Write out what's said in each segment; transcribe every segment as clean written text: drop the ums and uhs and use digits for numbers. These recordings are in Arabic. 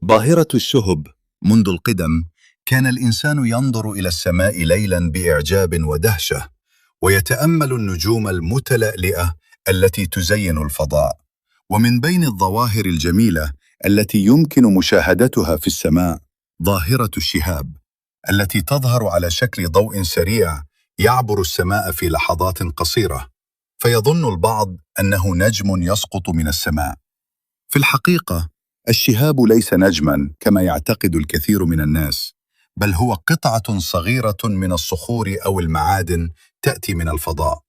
ظاهرة الشهب. منذ القدم كان الإنسان ينظر إلى السماء ليلاً بإعجاب ودهشة، ويتأمل النجوم المتلألئة التي تزين الفضاء. ومن بين الظواهر الجميلة التي يمكن مشاهدتها في السماء ظاهرة الشهاب، التي تظهر على شكل ضوء سريع يعبر السماء في لحظات قصيرة، فيظن البعض أنه نجم يسقط من السماء. في الحقيقة الشهاب ليس نجماً كما يعتقد الكثير من الناس، بل هو قطعة صغيرة من الصخور أو المعادن تأتي من الفضاء.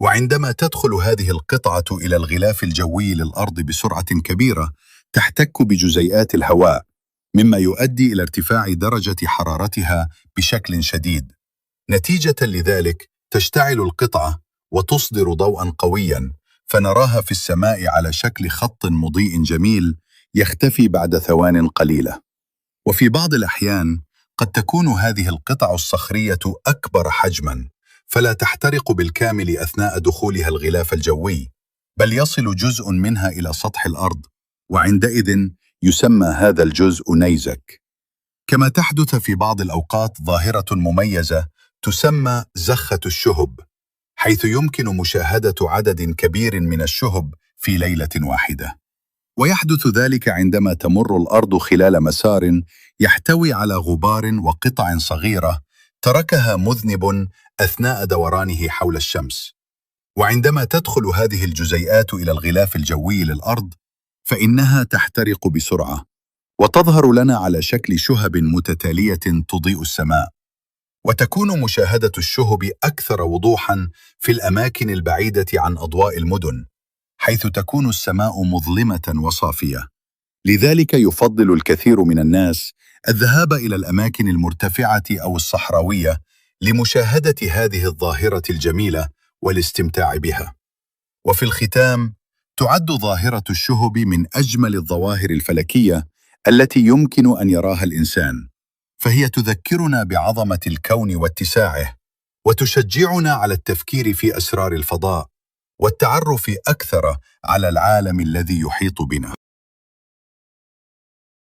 وعندما تدخل هذه القطعة إلى الغلاف الجوي للأرض بسرعة كبيرة، تحتك بجزيئات الهواء، مما يؤدي إلى ارتفاع درجة حرارتها بشكل شديد. نتيجة لذلك تشتعل القطعة وتصدر ضوءاً قوياً، فنراها في السماء على شكل خط مضيء جميل يختفي بعد ثوان قليلة. وفي بعض الأحيان قد تكون هذه القطع الصخرية أكبر حجماً، فلا تحترق بالكامل أثناء دخولها الغلاف الجوي، بل يصل جزء منها إلى سطح الأرض، وعندئذ يسمى هذا الجزء نيزك. كما تحدث في بعض الأوقات ظاهرة مميزة تسمى زخة الشهب، حيث يمكن مشاهدة عدد كبير من الشهب في ليلة واحدة. ويحدث ذلك عندما تمر الأرض خلال مسار يحتوي على غبار وقطع صغيرة تركها مذنب أثناء دورانه حول الشمس. وعندما تدخل هذه الجزيئات إلى الغلاف الجوي للأرض، فإنها تحترق بسرعة، وتظهر لنا على شكل شهب متتالية تضيء السماء. وتكون مشاهدة الشهب أكثر وضوحاً في الأماكن البعيدة عن أضواء المدن، حيث تكون السماء مظلمة وصافية. لذلك يفضل الكثير من الناس الذهاب إلى الأماكن المرتفعة أو الصحراوية لمشاهدة هذه الظاهرة الجميلة والاستمتاع بها. وفي الختام، تعد ظاهرة الشهب من أجمل الظواهر الفلكية التي يمكن أن يراها الإنسان، فهي تذكرنا بعظمة الكون واتساعه، وتشجعنا على التفكير في أسرار الفضاء والتعرف أكثر على العالم الذي يحيط بنا.